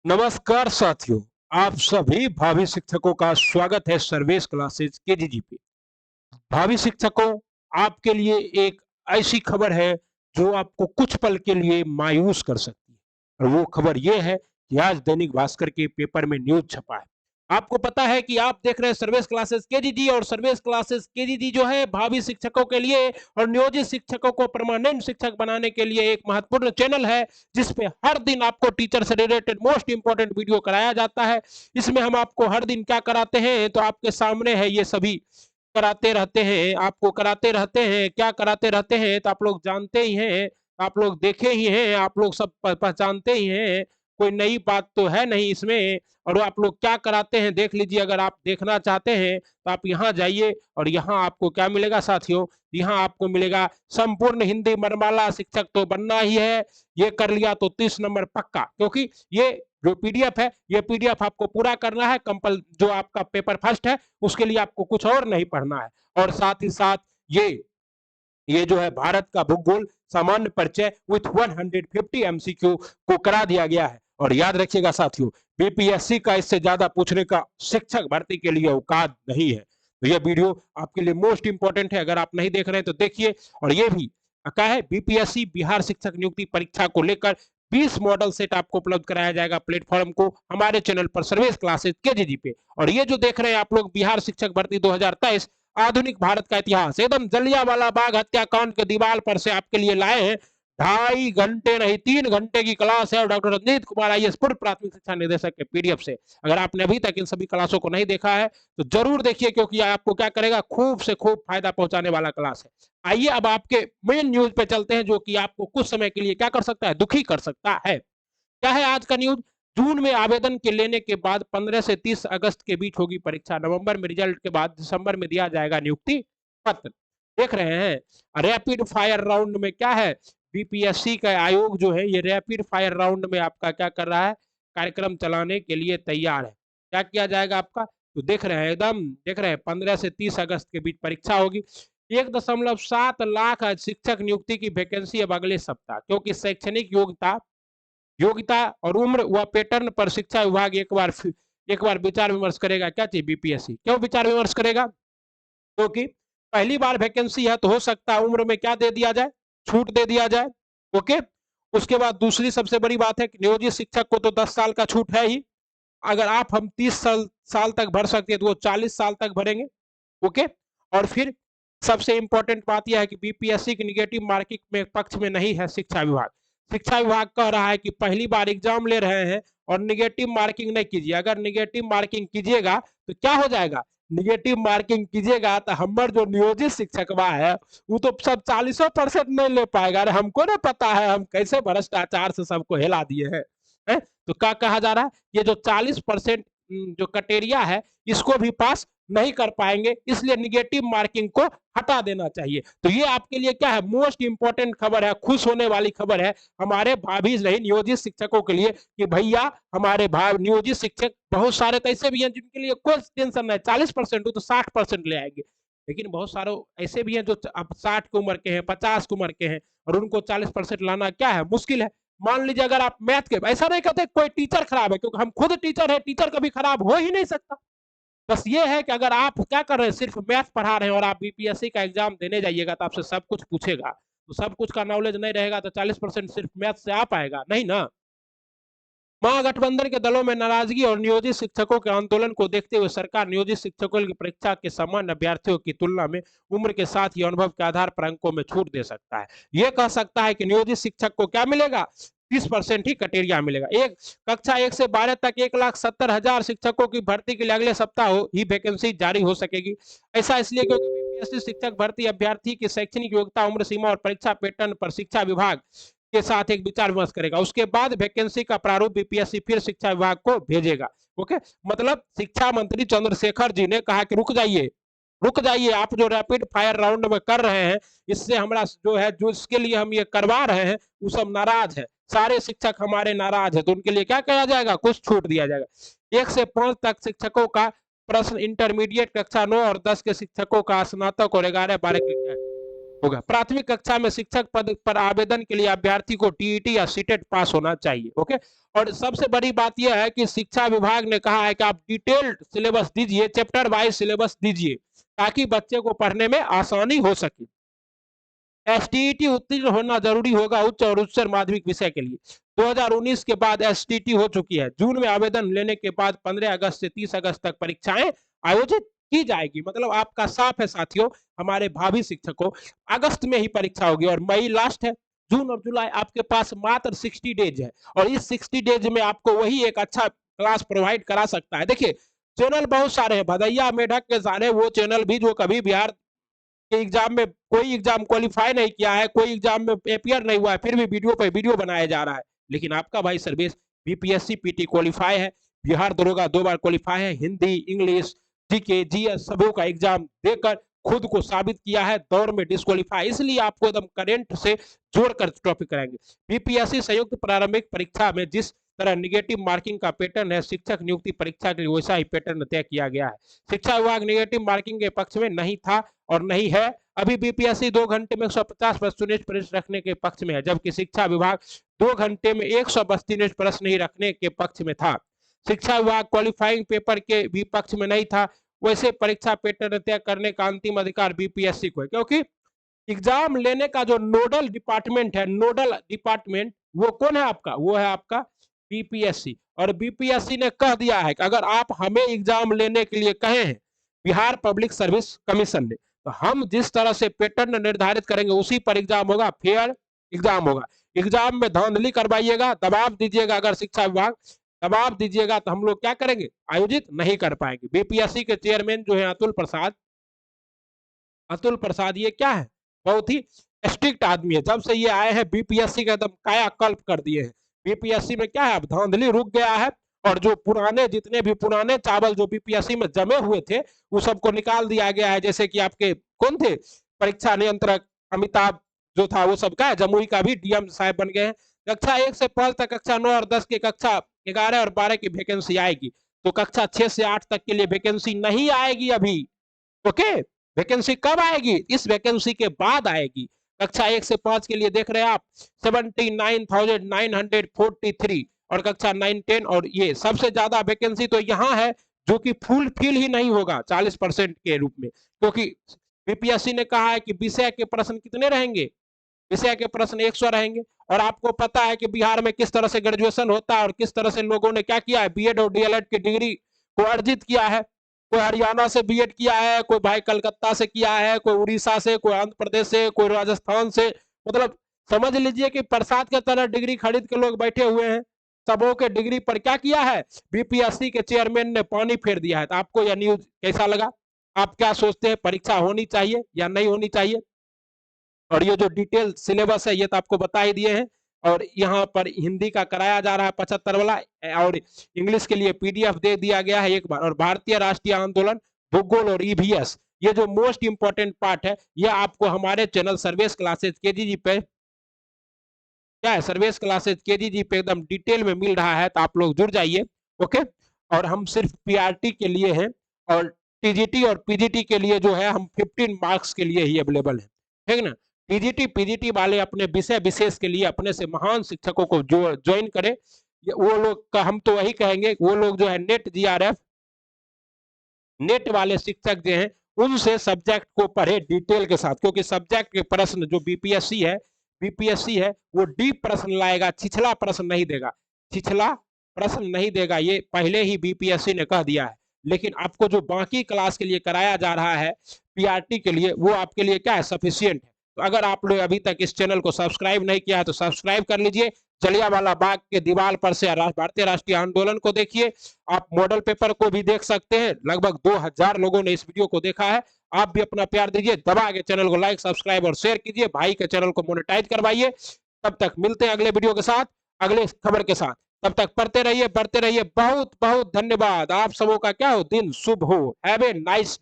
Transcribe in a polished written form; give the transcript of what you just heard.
नमस्कार साथियों, आप सभी भावी शिक्षकों का स्वागत है सर्वेश क्लासेस केजीजी पे। भावी शिक्षकों, आपके लिए एक ऐसी खबर है जो आपको कुछ पल के लिए मायूस कर सकती है और वो खबर ये है कि आज दैनिक भास्कर के पेपर में न्यूज़ छपा है। आपको पता है कि आप देख रहे हैं सर्विस क्लासेस केजीजी और सर्विस क्लासेस केजीजी जो है भावी शिक्षकों के लिए और नियोजित शिक्षकों को परमानेंट शिक्षक बनाने के लिए एक महत्वपूर्ण चैनल है जिसपे हर दिन आपको टीचर से रिलेटेड मोस्ट इंपोर्टेंट वीडियो कराया जाता है। इसमें हम आपको हर दिन क्या कराते हैं तो आपके सामने है ये सभी कराते रहते हैं, आपको कराते रहते हैं, क्या कराते रहते हैं तो आप लोग जानते ही हैं, आप लोग देखे ही हैं, आप लोग सब पहचानते ही हैं, कोई नई बात तो है नहीं इसमें। और आप लोग क्या कराते हैं देख लीजिए, अगर आप देखना चाहते हैं तो आप यहाँ जाइए और यहाँ आपको क्या मिलेगा साथियों, यहाँ आपको मिलेगा संपूर्ण हिंदी मनमाला शिक्षक तो बनना ही है। ये कर लिया तो 30 नंबर पक्का, क्योंकि ये जो पीडीएफ है ये पीडीएफ आपको पूरा करना है। कंपल जो आपका पेपर फर्स्ट है उसके लिए आपको कुछ और नहीं पढ़ना है। और साथ ही साथ ये जो है भारत का भूगोल सामान्य परिचय विथ 150 एमसीक्यू को करा दिया गया है। और याद रखिएगा साथियों, बीपीएससी का इससे ज्यादा पूछने का शिक्षक भर्ती के लिए औकात नहीं है। तो यह वीडियो आपके लिए मोस्ट इंपॉर्टेंट है, अगर आप नहीं देख रहे हैं तो देखिए। और ये भी क्या है, बीपीएससी बिहार शिक्षक नियुक्ति परीक्षा को लेकर 20 मॉडल सेट आपको उपलब्ध कराया जाएगा प्लेटफॉर्म को हमारे चैनल पर सर्विस क्लासेस केजीजी पे। और ये जो देख रहे हैं आप लोग बिहार शिक्षक भर्ती 2023 आधुनिक भारत का इतिहास, एकदम जलियांवाला बाग हत्याकांड के दीवार पर से आपके लिए लाए हैं। 2.5 घंटे नहीं 3 घंटे की क्लास है और डॉक्टर रंजीत कुमार आईएएस पूर्व प्राथमिक शिक्षा निदेशक के पीडीएफ से। अगर आपने अभी तक इन सभी क्लासों को नहीं देखा है तो जरूर देखिए, क्योंकि आपको क्या करेगा, खूब से खूब फायदा पहुंचाने वाला क्लास है। आइए अब आपके मेन न्यूज पे चलते हैं जो कि आपको कुछ समय के लिए क्या कर सकता है, दुखी कर सकता है। क्या है आज का न्यूज? जून में आवेदन के लेने के बाद 15 से 30 अगस्त के बीच होगी परीक्षा। नवंबर में रिजल्ट के बाद दिसंबर में दिया जाएगा नियुक्ति पत्र। देख रहे हैं रैपिड फायर राउंड में क्या है, बीपीएससी का आयोग जो है ये रैपिड फायर राउंड में आपका क्या कर रहा है, कार्यक्रम चलाने के लिए तैयार है। क्या किया जाएगा आपका, तो देख रहे हैं एकदम, देख रहे हैं 15 से 30 अगस्त के बीच परीक्षा होगी। 1.7 लाख शिक्षक नियुक्ति की वैकेंसी अब अगले सप्ताह, क्योंकि शैक्षणिक योग्यता योग्यता और उम्र व पैटर्न पर शिक्षा विभाग एक बार विचार विमर्श करेगा। क्या चाहिए बीपीएससी, क्यों विचार विमर्श करेगा, क्योंकि पहली बार वैकेंसी है तो हो सकता है उम्र में क्या दे दिया जाए, छूट दे दिया जाए। ओके, उसके बाद दूसरी सबसे बड़ी बात है कि नियोजित शिक्षक को तो 10 साल का छूट है ही। अगर आप हम 30 साल तक भर सकते हैं तो वो 40 साल तक भरेंगे। ओके, और फिर सबसे इंपॉर्टेंट बात यह है कि बीपीएससी की निगेटिव मार्किंग में पक्ष में नहीं है शिक्षा विभाग। शिक्षा विभाग कह रहा है कि पहली बार एग्जाम ले रहे हैं और निगेटिव मार्किंग नहीं कीजिए। अगर निगेटिव मार्किंग कीजिएगा तो क्या हो जाएगा, निगेटिव मार्किंग कीजिएगा तो हमारे जो नियोजित शिक्षक है वो तो सब 40% नहीं ले पाएगा। अरे हमको ना पता है हम कैसे भ्रष्टाचार से सबको हिला दिए हैं। तो क्या कहा जा रहा है, ये जो 40% जो कटेरिया है इसको भी पास नहीं कर पाएंगे, इसलिए निगेटिव मार्किंग को हटा देना चाहिए। तो ये आपके लिए क्या है, मोस्ट इंपॉर्टेंट खबर है, खुश होने वाली खबर है हमारे भाभी नहीं नियोजित शिक्षकों के लिए कि भैया हमारे भाव नियोजित शिक्षक बहुत सारे तो ऐसे भी हैं जिनके लिए कोई टेंशन नहीं, 40% हो तो 60% ले आएंगे। लेकिन बहुत सारे ऐसे भी हैं जो अब 60 की उम्र के हैं, 50 की उम्र के हैं और उनको 40% लाना क्या है, मुश्किल है। मान लीजिए अगर आप मैथ के, ऐसा नहीं कहते कोई टीचर खराब है, क्योंकि हम खुद टीचर है, टीचर कभी खराब हो ही नहीं सकता। बस ये है कि अगर आप क्या कर रहे हैं, सिर्फ मैथ पढ़ा रहे हैं और आप बीपीएससी का एग्जाम देने जाइएगा तो आपसे सब कुछ पूछेगा, तो सब कुछ का नॉलेज नहीं रहेगा तो 40% सिर्फ मैथ से आ पाएगा नहीं ना। महागठबंधन के दलों में नाराजगी और नियोजित शिक्षकों के आंदोलन को देखते हुए सरकार नियोजित शिक्षकों की परीक्षा के सामान्य अभ्यर्थियों की तुलना में उम्र के साथ ही अनुभव के आधार पर अंकों में छूट दे सकता है। यह कह सकता है कि नियोजित शिक्षक को क्या मिलेगा, 30% ही कटेरिया मिलेगा। एक कक्षा 1 से 12 तक 1,70,000 शिक्षकों की भर्ती के लिए अगले सप्ताह ही वैकेंसी जारी हो सकेगी। ऐसा इसलिए क्योंकि बीपीएससी शिक्षक भर्ती अभ्यर्थी की शैक्षणिक योग्यता, उम्र सीमा और परीक्षा पैटर्न पर शिक्षा विभाग के साथ एक विचार विमर्श करेगा। उसके बाद वैकेंसी का प्रारूप बीपीएससी फिर शिक्षा विभाग को भेजेगा। ओके, मतलब शिक्षा मंत्री चंद्रशेखर जी ने कहा कि रुक जाइए, आप जो रैपिड फायर राउंड में कर रहे हैं इससे हमारा जो है, जो इसके लिए हम ये करवा रहे हैं वो सब नाराज है, सारे शिक्षक हमारे नाराज है, तो उनके लिए क्या किया जाएगा, कुछ छूट दिया जाएगा। 1 से 5 तक शिक्षकों का प्रश्न, इंटरमीडिएट कक्षा 9 और 10 के शिक्षकों का स्नातक और 11-12 के होगा। प्राथमिक कक्षा में शिक्षक पद पर आवेदन के लिए अभ्यर्थी को टीईटी या सीटेट पास होना चाहिए। ओके, और सबसे बड़ी बात यह है कि शिक्षा विभाग ने कहा है कि आप डिटेल्ड सिलेबस दीजिए, चैप्टर वाइज सिलेबस दीजिए, ताकि बच्चे को पढ़ने में आसानी हो सके। एसटीईटी उत्तीर्ण होना जरूरी होगा उच्च और उच्चतर माध्यमिक विषय के लिए। 2019 के बाद एसटीईटी हो चुकी है। जून में आवेदन लेने के बाद 15 अगस्त से 30 अगस्त तक परीक्षाएं आयोजित की जाएगी। मतलब आपका साफ है साथियों, हमारे भावी शिक्षकों, अगस्त में ही परीक्षा होगी और मई लास्ट है। जून और जुलाई आपके पास मात्र 60 डेज है और इस 60 डेज में आपको वही एक अच्छा क्लास प्रोवाइड करा सकता है। देखिए, चैनल बहुत सारे हैं, भदैया मेढक के सारे वो चैनल भी जो कभी बिहार के एग्जाम में कोई एग्जाम क्वालिफाई नहीं किया है, कोई एग्जाम में अपियर नहीं हुआ है, फिर भी वीडियो पे वीडियो बनाया जा रहा है। लेकिन आपका भाई सर्वेश बीपीएससी पीटी क्वालिफाई है, बिहार दरोगा 2 बार क्वालिफाई है, हिंदी, इंग्लिश, जीके, जीएस सबों का एग्जाम देकर खुद को साबित किया है, दौर में डिस्क्वालीफाई, इसलिए आपको एकदम करेंट से जोड़कर टॉपिक कराएंगे। बीपीएससी संयुक्त प्रारंभिक परीक्षा में जिस तरह निगेटिव मार्किंग का पैटर्न है, शिक्षक नियुक्ति परीक्षा के लिए वैसा ही पैटर्न तय किया गया है। शिक्षा विभाग निगेटिव मार्किंग के पक्ष में नहीं था और नहीं है। अभी बीपीएससी 2 घंटे में 150 प्रश्न रखने के पक्ष में है, जबकि शिक्षा विभाग 2 घंटे में 132 प्रश्न ही रखने के पक्ष में था। शिक्षा विभाग क्वालिफाइंग पेपर के भी पक्ष में नहीं था। वैसे परीक्षा पैटर्न तय करने का अंतिम अधिकार बीपीएससी को है, क्योंकि एग्जाम लेने का जो नोडल डिपार्टमेंट है, नोडल डिपार्टमेंट वो कौन है आपका? वो है आपका बीपीएससी। और बीपीएससी ने कह दिया है कि अगर आप हमें एग्जाम लेने के लिए कहे हैं बिहार पब्लिक सर्विस कमीशन ने, तो हम जिस तरह से पैटर्न निर्धारित करेंगे उसी पर एग्जाम होगा, फेयर एग्जाम होगा। एग्जाम में धांधली करवाइएगा, दबाव दीजिएगा, अगर शिक्षा विभाग दबाव दीजिएगा तो हम लोग क्या करेंगे? आयोजित नहीं कर पाएंगे। बीपीएससी के चेयरमैन जो है अतुल प्रसाद, अतुल प्रसाद ये क्या है? बहुत ही स्ट्रिक्ट आदमी है। जब से ये आए हैं बीपीएससी का एकदम कायाकल्प कर दिए हैं। बीपीएससी में क्या है, अब धांधली रुक गया है और जो पुराने जितने भी पुराने चावल जो बीपीएससी में जमे हुए थे वो सबको निकाल दिया गया है। जैसे कि आपके कौन थे परीक्षा नियंत्रक अमिताभ जो था, वो सब का जमुई का भी डीएम साहब बन गए हैं। कक्षा 1 से 5 तक, कक्षा 9 और 10 की कक्षा 11 और 12 की वैकेंसी आएगी, तो कक्षा 6 से 8 तक के लिए वैकेंसी नहीं आएगी अभी। ओके, वैकेंसी कब आएगी? इस वैकेंसी के बाद आएगी। कक्षा 1 से 5 के लिए देख रहे हैं आप 79,943 और कक्षा 9, 10 और ये सबसे ज्यादा वैकेंसी तो यहाँ है जो कि फुल फिल ही नहीं होगा 40% के रूप में, क्योंकि बीपीएससी ने कहा है कि विषय के प्रश्न कितने रहेंगे? विषय के प्रश्न 100 रहेंगे। और आपको पता है कि बिहार में किस तरह से ग्रेजुएशन होता है और किस तरह से लोगों ने क्या किया है, बीएड और डीएलएड की डिग्री को अर्जित किया है। कोई हरियाणा से बीएड किया है, कोई भाई कलकत्ता से किया है, कोई उड़ीसा से, कोई आंध्र प्रदेश से, कोई राजस्थान से। मतलब समझ लीजिए कि प्रसाद के तरह डिग्री खरीद के लोग बैठे हुए हैं। सबों के डिग्री पर क्या किया है, बीपीएससी के चेयरमैन ने पानी फेर दिया है। तो आपको यह न्यूज कैसा लगा? आप क्या सोचते हैं, परीक्षा होनी चाहिए या नहीं होनी चाहिए? और ये जो डिटेल सिलेबस है ये तो आपको बता ही दिए हैं। और यहाँ पर हिंदी का कराया जा रहा है 75 वाला और इंग्लिश के लिए पीडीएफ दे दिया गया है एक बार। और भारतीय राष्ट्रीय आंदोलन, भूगोल और ईवीएस, ये जो मोस्ट इंपोर्टेंट पार्ट है ये आपको हमारे चैनल सर्वेश क्लासेज केजीजी पे क्या है, सर्वेश क्लासेज केजीजी पे एकदम डिटेल में मिल रहा है, तो आप लोग जुड़ जाइए। ओके, और हम सिर्फ पीआरटी के लिए हैं और टीजीटी और पीजीटी के लिए जो है हम 15 मार्क्स के लिए ही अवेलेबल है, ठीक ना। टीजीटी पीजीटी वाले अपने विषय विशेष के लिए अपने से महान शिक्षकों को जो ज्वाइन करें, वो लोग का हम तो वही कहेंगे, वो लोग जो है नेट जीआरएफ नेट वाले शिक्षक जो हैं उनसे सब्जेक्ट को पढ़े डिटेल के साथ, क्योंकि सब्जेक्ट के प्रश्न जो बीपीएससी है वो डीप प्रश्न लाएगा, छिछला प्रश्न नहीं देगा, छिछला प्रश्न नहीं देगा, ये पहले ही बीपीएससी ने कह दिया है। लेकिन आपको जो बाकी क्लास के लिए कराया जा रहा है पीआरटी के लिए, वो आपके लिए क्या है, सफिशियंट है। तो अगर आप लोग अभी तक इस चैनल को सब्सक्राइब नहीं किया है तो सब्सक्राइब कर लीजिए। जलियांवाला बाग के दीवार पर से भारतीय राष्ट्रीय आंदोलन को देखिए। आप मॉडल पेपर को भी देख सकते हैं, लगभग 2000 लोगों ने इस वीडियो को देखा है। आप भी अपना प्यार दीजिए, दबा के चैनल को लाइक सब्सक्राइब और शेयर कीजिए, भाई के चैनल को मोनेटाइज करवाइए। तब तक मिलते हैं अगले वीडियो के साथ, अगले खबर के साथ। तब तक पढ़ते रहिए, बढ़ते रहिए। बहुत बहुत धन्यवाद। आप सबों का क्या हो, दिन शुभ हो। Have a nice